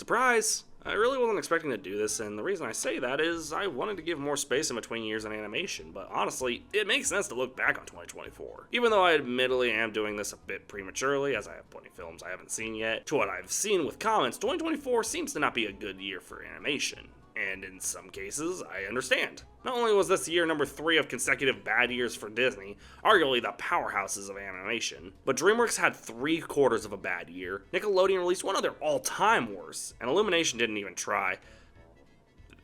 Surprise! I really wasn't expecting to do this, and the reason I say that is I wanted to give more space in between years in animation, but honestly, it makes sense to look back on 2024. Even though I admittedly am doing this a bit prematurely, as I have plenty of films I haven't seen yet, to what I've seen with comments, 2024 seems to not be a good year for animation. And in some cases, I understand. Not only was this year number 3 of consecutive bad years for Disney, arguably the powerhouses of animation, but DreamWorks had 3/4 of a bad year, Nickelodeon released one of their all-time worst, and Illumination didn't even try.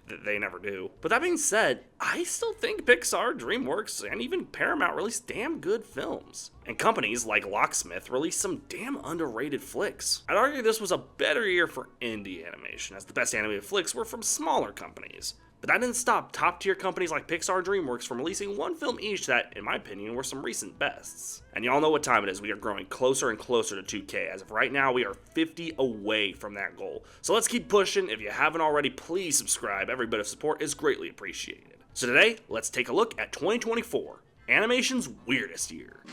They never do. But that being said, I still think Pixar, DreamWorks, and even Paramount released damn good films. And companies like Locksmith released some damn underrated flicks. I'd argue this was a better year for indie animation, as the best animated flicks were from smaller companies. But that didn't stop top-tier companies like Pixar and DreamWorks from releasing one film each that, in my opinion, were some recent bests. And y'all know what time it is. We are growing closer and closer to 2K. As of right now, we are 50 away from that goal. So let's keep pushing. If you haven't already, please subscribe. Every bit of support is greatly appreciated. So today, let's take a look at 2024, animation's weirdest year.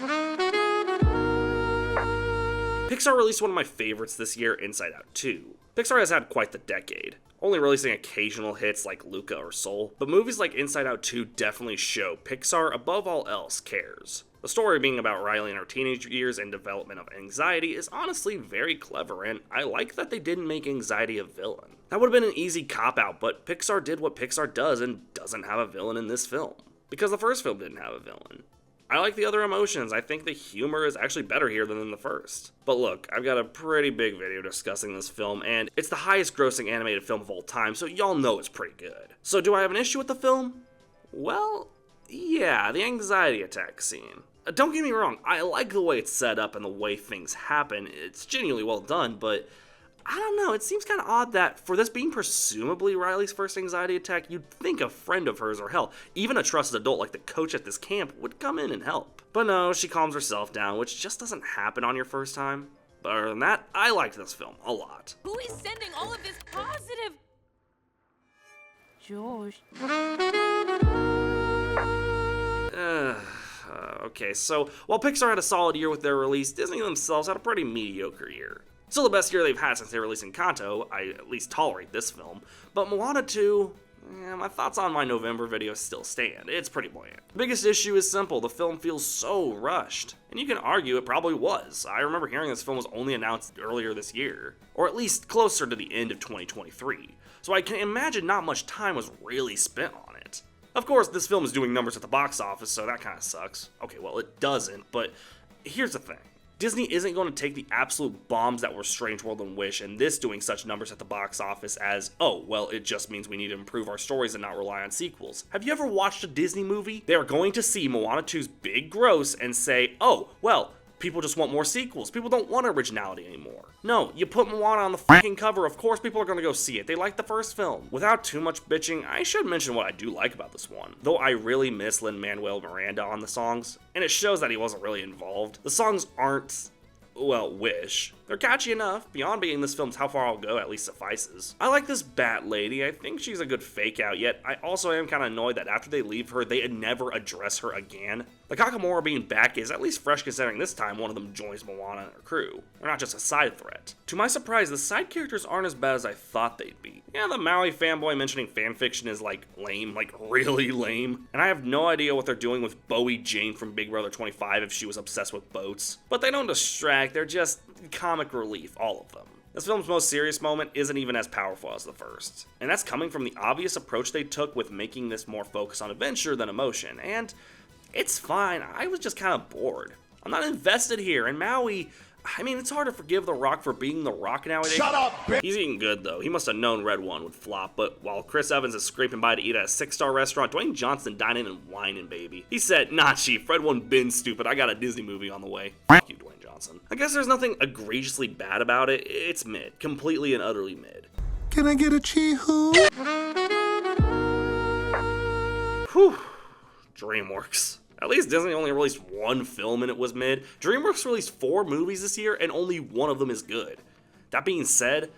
Pixar released one of my favorites this year, Inside Out 2. Pixar has had quite the decade, only releasing occasional hits like Luca or Soul, but movies like Inside Out 2 definitely show Pixar, above all else, cares. The story being about Riley in her teenage years and development of anxiety is honestly very clever, and I like that they didn't make anxiety a villain. That would have been an easy cop-out, but Pixar did what Pixar does and doesn't have a villain in this film, because the first film didn't have a villain. I like the other emotions. I think the humor is actually better here than in the first. But look, I've got a pretty big video discussing this film, and it's the highest grossing animated film of all time, so y'all know it's pretty good. So do I have an issue with the film? Well, yeah, the anxiety attack scene. Don't get me wrong, I like the way it's set up and the way things happen. It's genuinely well done, but I don't know, it seems kind of odd that for this being presumably Riley's first anxiety attack, you'd think a friend of hers, or hell, even a trusted adult like the coach at this camp, would come in and help. But no, she calms herself down, which just doesn't happen on your first time. But other than that, I liked this film a lot. Who is sending all of this positive? Josh. Okay, so while Pixar had a solid year with their release, Disney themselves had a pretty mediocre year. Still the best year they've had since they released Encanto. I at least tolerate this film. But Moana 2, my thoughts on my November video still stand. It's pretty bland. The biggest issue is simple. The film feels so rushed. And you can argue it probably was. I remember hearing this film was only announced earlier this year, or at least closer to the end of 2023. So I can imagine not much time was really spent on it. Of course, this film is doing numbers at the box office, so that kind of sucks. Okay, well, it doesn't, but here's the thing. Disney isn't going to take the absolute bombs that were Strange World and Wish and this doing such numbers at the box office as, oh, well, it just means we need to improve our stories and not rely on sequels. Have you ever watched a Disney movie? They are going to see Moana 2's big gross and say, oh, well, people just want more sequels. People don't want originality anymore. No, you put Moana on the fucking cover, of course people are gonna go see it. They like the first film. Without too much bitching, I should mention what I do like about this one. Though I really miss Lin-Manuel Miranda on the songs, and it shows that he wasn't really involved. The songs aren't, well, Wish. They're catchy enough. Beyond being this film's How Far I'll Go at least suffices. I like this Bat Lady. I think she's a good fake out, yet I also am kind of annoyed that after they leave her, they never address her again. The Kakamora being back is at least fresh considering this time one of them joins Moana and her crew. They're not just a side threat. To my surprise, the side characters aren't as bad as I thought they'd be. Yeah, the Maui fanboy mentioning fanfiction is like lame, like really lame. And I have no idea what they're doing with Bowie Jane from Big Brother 25 if she was obsessed with boats. But they don't distract, they're just comic relief, all of them. This film's most serious moment isn't even as powerful as the first. And that's coming from the obvious approach they took with making this more focused on adventure than emotion, and it's fine, I was just kind of bored. I'm not invested here, and Maui, I mean, it's hard to forgive The Rock for being The Rock nowadays. Shut up, bitch! He's eating good, though. He must have known Red One would flop, but while Chris Evans is scraping by to eat at a 6-star restaurant, Dwayne Johnson dining and whining, baby. He said, nah, chief, Red One been stupid, I got a Disney movie on the way. Fuck you, Dwayne Johnson. I guess there's nothing egregiously bad about it. It's mid. Completely and utterly mid. Can I get a chee-hoo? Whew. DreamWorks. At least Disney only released one film and it was mid. DreamWorks released 4 movies this year and only one of them is good. That being said,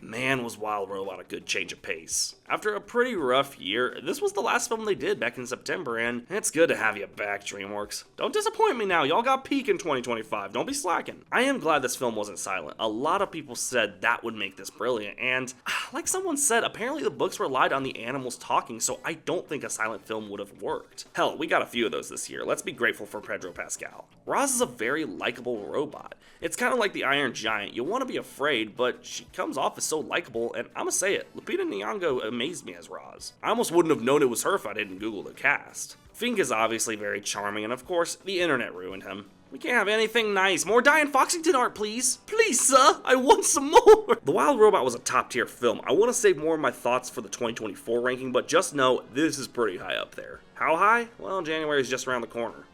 Man, was Wild Robot a good change of pace. After a pretty rough year, this was the last film they did back in September, and it's good to have you back, DreamWorks. Don't disappoint me now, y'all got peak in 2025, don't be slacking. I am glad this film wasn't silent. A lot of people said that would make this brilliant, and like someone said, apparently the books relied on the animals talking, so I don't think a silent film would have worked. Hell, we got a few of those this year, let's be grateful for Pedro Pascal. Roz is a very likable robot. It's kind of like the Iron Giant, you want to be afraid, but she comes off as so likable, and I'ma say it, Lupita Nyong'o amazed me as Roz. I almost wouldn't have known it was her if I didn't Google the cast. Fink is obviously very charming, and of course, the internet ruined him. We can't have anything nice. More Diane Foxington art, please. Please, sir, I want some more. The Wild Robot was a top tier film. I want to save more of my thoughts for the 2024 ranking, but just know this is pretty high up there. How high? Well, January is just around the corner.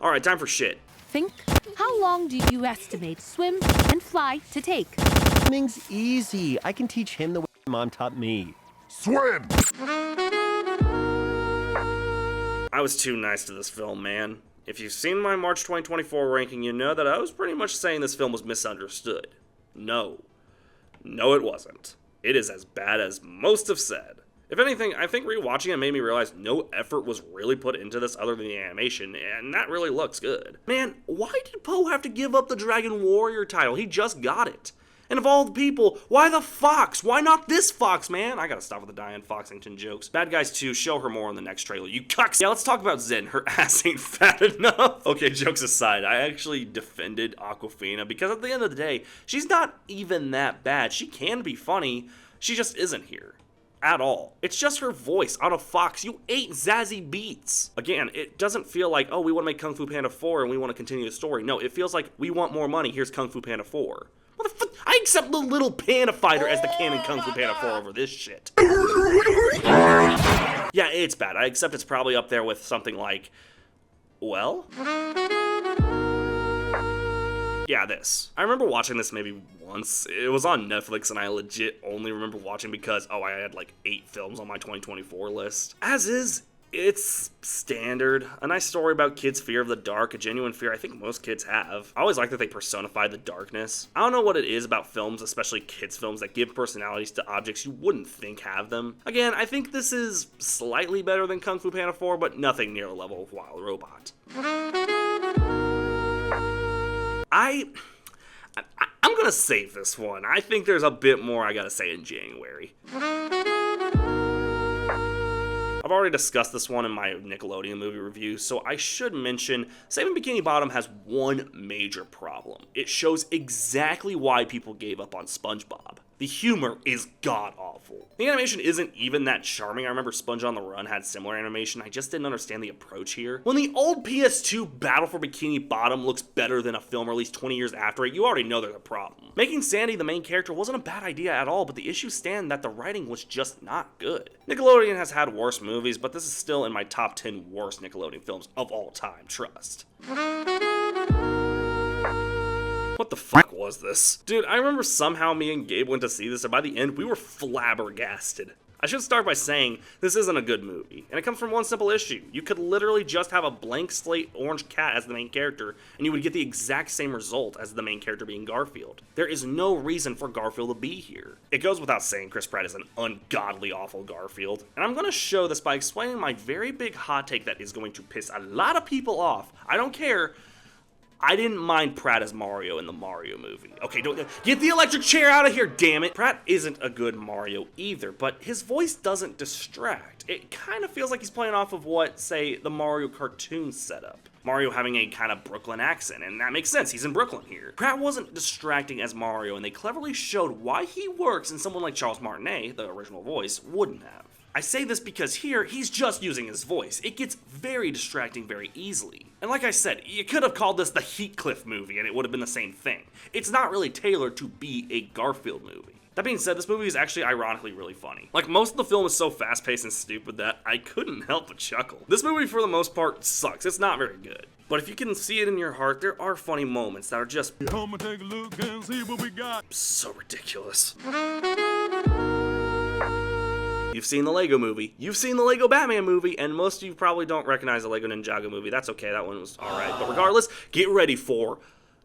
Alright, time for shit. Think, how long do you estimate swim and fly to take? Swimming's easy. I can teach him the way Mom taught me. Swim! I was too nice to this film, man. If you've seen my March 2024 ranking, you know that I was pretty much saying this film was misunderstood. No. No, it wasn't. It is as bad as most have said. If anything, I think rewatching it made me realize no effort was really put into this other than the animation, and that really looks good. Man, why did Poe have to give up the Dragon Warrior title? He just got it. And of all the people, why the fox? Why not this fox, man? I gotta stop with the Diane Foxington jokes. Bad Guys 2, show her more in the next trailer, you cucks! Yeah, let's talk about Zen. Her ass ain't fat enough. Okay, jokes aside, I actually defended Awkwafina because at the end of the day, she's not even that bad. She can be funny, she just isn't here. At all. It's just her voice on a fox. You ate Zazie Beetz. Again, it doesn't feel like, oh, we want to make Kung Fu Panda 4 and we want to continue the story. No, it feels like we want more money. Here's Kung Fu Panda 4. What the fuck? I accept the little panda fighter as the canon Kung Fu Panda 4 over this shit. Yeah, it's bad. I accept it's probably up there with something like, well? Yeah, this. I remember watching this maybe once. It was on Netflix and I legit only remember watching because, oh, I had like 8 films on my 2024 list. As is, it's standard. A nice story about kids' fear of the dark, a genuine fear I think most kids have. I always like that they personify the darkness. I don't know what it is about films, especially kids' films, that give personalities to objects you wouldn't think have them. Again, I think this is slightly better than Kung Fu Panda 4, but nothing near the level of Wild Robot. I'm gonna save this one. I think there's a bit more I gotta say in January. I've already discussed this one in my Nickelodeon movie review, so I should mention Saving Bikini Bottom has one major problem. It shows exactly why people gave up on SpongeBob. The humor is god-awful. The animation isn't even that charming. I remember Sponge on the Run had similar animation. I just didn't understand the approach here. When the old PS2 Battle for Bikini Bottom looks better than a film released 20 years after it, you already know there's a problem. Making Sandy the main character wasn't a bad idea at all, but the issues stand that the writing was just not good. Nickelodeon has had worse movies, but this is still in my top 10 worst Nickelodeon films of all time, trust. What the fuck was this? Dude, I remember somehow me and Gabe went to see this, and by the end, we were flabbergasted. I should start by saying, this isn't a good movie, and it comes from one simple issue. You could literally just have a blank slate orange cat as the main character, and you would get the exact same result as the main character being Garfield. There is no reason for Garfield to be here. It goes without saying Chris Pratt is an ungodly awful Garfield, and I'm gonna show this by explaining my very big hot take that is going to piss a lot of people off. I don't care. I didn't mind Pratt as Mario in the Mario movie. Okay, don't get the electric chair out of here, damn it! Pratt isn't a good Mario either, but his voice doesn't distract. It kind of feels like he's playing off of what, say, the Mario cartoon setup. Mario having a kind of Brooklyn accent, and that makes sense, he's in Brooklyn here. Pratt wasn't distracting as Mario, and they cleverly showed why he works and someone like Charles Martinet, the original voice, wouldn't have. I say this because here, he's just using his voice. It gets very distracting very easily. And like I said, you could have called this the Heathcliff movie and it would have been the same thing. It's not really tailored to be a Garfield movie. That being said, this movie is actually ironically really funny. Like, most of the film is so fast-paced and stupid that I couldn't help but chuckle. This movie, for the most part, sucks. It's not very good. But if you can see it in your heart, there are funny moments that are just Come and take a look and see what we got. so ridiculous. You've seen the Lego movie, you've seen the Lego Batman movie, and most of you probably don't recognize the Lego Ninjago movie. That's okay, that one was alright. But regardless, get ready for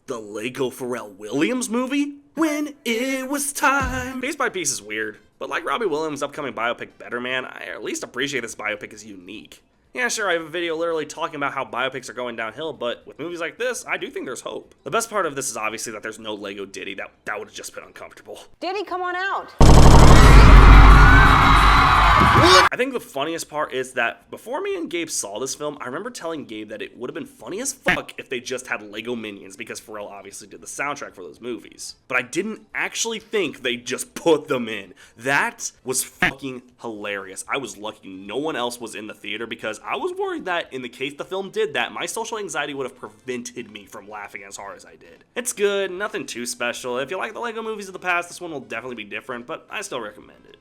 the Lego Pharrell Williams movie. when it was time. Piece by Piece is weird, but like Robbie Williams' upcoming biopic Better Man, I at least appreciate this biopic is unique. Yeah, sure, I have a video literally talking about how biopics are going downhill, but with movies like this, I do think there's hope. The best part of this is obviously that there's no Lego Diddy. That would have just been uncomfortable. Diddy, come on out. I think the funniest part is that before me and Gabe saw this film, I remember telling Gabe that it would have been funny as fuck if they just had Lego Minions, because Pharrell obviously did the soundtrack for those movies. But I didn't actually think they just put them in. That was fucking hilarious. I was lucky no one else was in the theater, because I was worried that in the case the film did that, my social anxiety would have prevented me from laughing as hard as I did. It's good, nothing too special. If you like the Lego movies of the past, this one will definitely be different, but I still recommend it.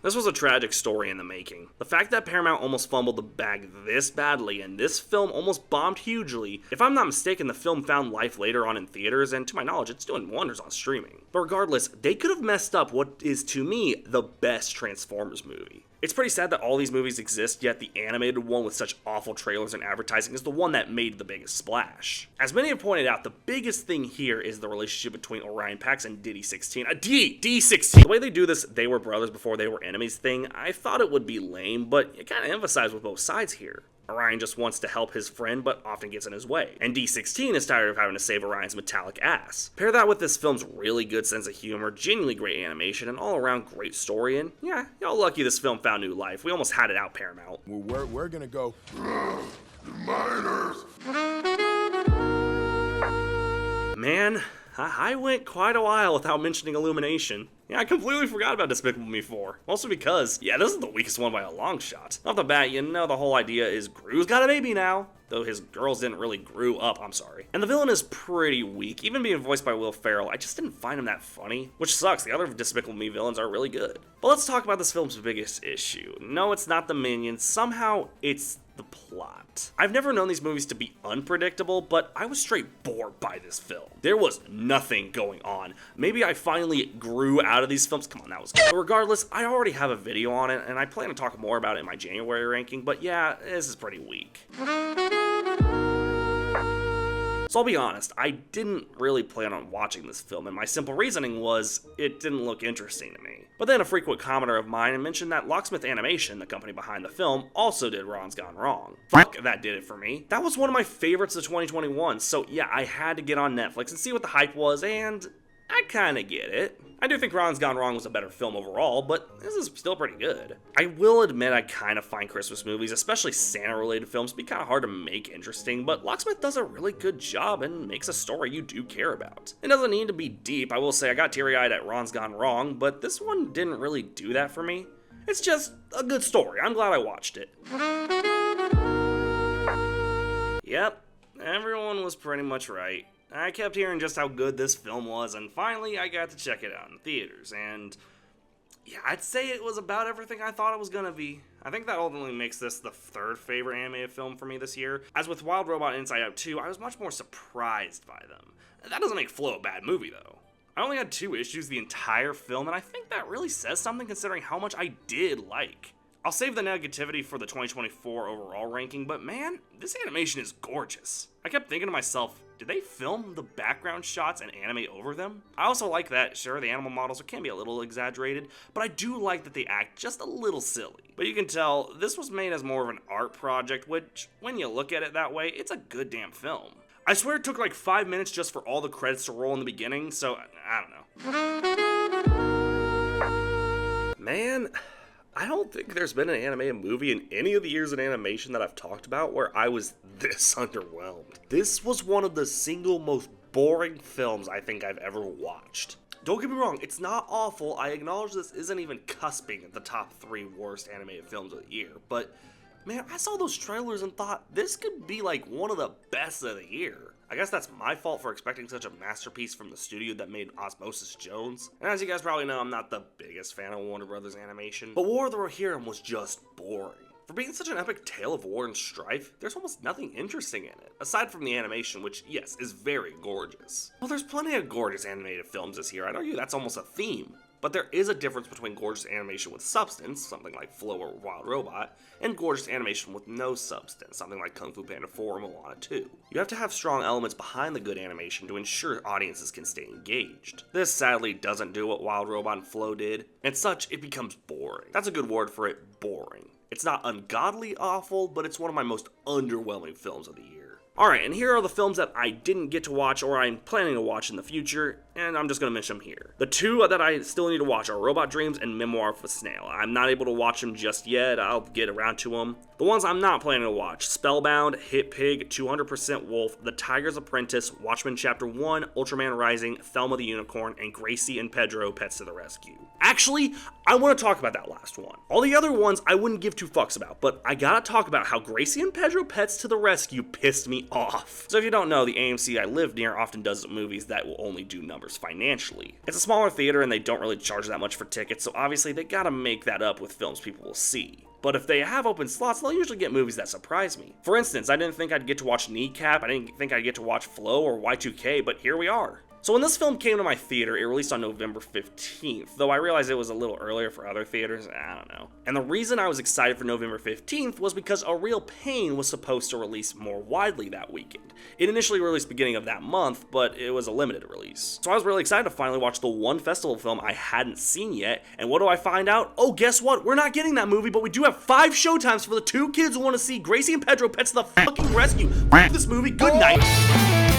This was a tragic story in the making. The fact that Paramount almost fumbled the bag this badly and this film almost bombed hugely. If I'm not mistaken, the film found life later on in theaters, and to my knowledge, it's doing wonders on streaming. But regardless, they could have messed up what is, to me, the best Transformers movie. It's pretty sad that all these movies exist, yet the animated one with such awful trailers and advertising is the one that made the biggest splash. As many have pointed out, the biggest thing here is the relationship between Orion Pax and D16. D16! The way they do this "they were brothers before they were enemies" thing, I thought it would be lame, but it kinda emphasized with both sides here. Orion just wants to help his friend, but often gets in his way. And D16 is tired of having to save Orion's metallic ass. Pair that with this film's really good sense of humor, genuinely great animation, and all-around great story, and yeah, y'all lucky this film found new life. We almost had it out, Paramount. Well, we're gonna go. Man, I went quite a while without mentioning Illumination. Yeah, I completely forgot about Despicable Me 4. Mostly because, yeah, this is the weakest one by a long shot. Off the bat, you know the whole idea is Gru's got a baby now. Though his girls didn't really grew up, I'm sorry. And the villain is pretty weak. Even being voiced by Will Ferrell, I just didn't find him that funny. Which sucks, the other Despicable Me villains are really good. But let's talk about this film's biggest issue. No, it's not the minions. Somehow, it's the plot. I've never known these movies to be unpredictable, but I was straight bored by this film. There was nothing going on. Maybe I finally grew out of these films. Come on, that was good. But regardless, I already have a video on it, and I plan to talk more about it in my January ranking, but yeah, this is pretty weak. So I'll be honest, I didn't really plan on watching this film, and my simple reasoning was, it didn't look interesting to me. But then a frequent commenter of mine mentioned that Locksmith Animation, the company behind the film, also did Ron's Gone Wrong. Fuck, that did it for me. That was one of my favorites of 2021, so yeah, I had to get on Netflix and see what the hype was, and I kinda get it. I do think Ron's Gone Wrong was a better film overall, but this is still pretty good. I will admit I kind of find Christmas movies, especially Santa-related films, to be kind of hard to make interesting, but Locksmith does a really good job and makes a story you do care about. It doesn't need to be deep. I will say I got teary-eyed at Ron's Gone Wrong, but this one didn't really do that for me. It's just a good story. I'm glad I watched it. Yep, everyone was pretty much right. I kept hearing just how good this film was, and finally I got to check it out in theaters, and yeah, I'd say it was about everything I thought it was gonna be. I think that ultimately makes this the third favorite animated film for me this year. As with Wild Robot and Inside Out 2, I was much more surprised by them. That doesn't make Flow a bad movie, though. I only had 2 issues the entire film, and I think that really says something considering how much I did like. I'll save the negativity for the 2024 overall ranking, but man, this animation is gorgeous. I kept thinking to myself, did they film the background shots and animate over them? I also like that, sure, the animal models can be a little exaggerated, but I do like that they act just a little silly. But you can tell, this was made as more of an art project, which, when you look at it that way, it's a good damn film. I swear it took like 5 minutes just for all the credits to roll in the beginning, so I don't know. Man, I don't think there's been an animated movie in any of the years in animation that I've talked about where I was this underwhelmed. This was one of the single most boring films I think I've ever watched. Don't get me wrong, it's not awful. I acknowledge this isn't even cusping at the top 3 worst animated films of the year, but man, I saw those trailers and thought this could be like one of the best of the year. I guess that's my fault for expecting such a masterpiece from the studio that made Osmosis Jones. And as you guys probably know, I'm not the biggest fan of Warner Brothers animation, but War of the Rohirrim was just boring. For being such an epic tale of war and strife, there's almost nothing interesting in it, aside from the animation, which, yes, is very gorgeous. Well, there's plenty of gorgeous animated films this year. I'd argue that's almost a theme. But there is a difference between gorgeous animation with substance, something like Flow or Wild Robot, and gorgeous animation with no substance, something like Kung Fu Panda 4 or Moana 2. You have to have strong elements behind the good animation to ensure audiences can stay engaged. This sadly doesn't do what Wild Robot and Flow did, and such, it becomes boring. That's a good word for it, boring. It's not ungodly awful, but it's one of my most underwhelming films of the year. Alright, and here are the films that I didn't get to watch or I'm planning to watch in the future, and I'm just going to mention them here. The two that I still need to watch are Robot Dreams and Memoir of a Snail. I'm not able to watch them just yet, I'll get around to them. The ones I'm not planning to watch: Spellbound, Hit Pig, 200% Wolf, The Tiger's Apprentice, Watchmen Chapter 1, Ultraman Rising, Thelma the Unicorn, and Gracie and Pedro Pets to the Rescue. Actually, I want to talk about that last one. All the other ones I wouldn't give two fucks about, but I gotta talk about how Gracie and Pedro Pets to the Rescue pissed me off. So if you don't know, the AMC I live near often does movies that will only do numbers financially. It's a smaller theater and they don't really charge that much for tickets, so obviously they gotta make that up with films people will see. But if they have open slots, they'll usually get movies that surprise me. For instance, I didn't think I'd get to watch Kneecap, I didn't think I'd get to watch Flow or Y2K, but here we are. So when this film came to my theater, it released on November 15th, though I realized it was a little earlier for other theaters, I don't know. And the reason I was excited for November 15th was because A Real Pain was supposed to release more widely that weekend. It initially released beginning of that month, but it was a limited release. So I was really excited to finally watch the one festival film I hadn't seen yet, and what do I find out? Oh, guess what? We're not getting that movie, but we do have 5 showtimes for the 2 kids who want to see Gracie and Pedro Pets to the fucking Rescue. F this movie, good night.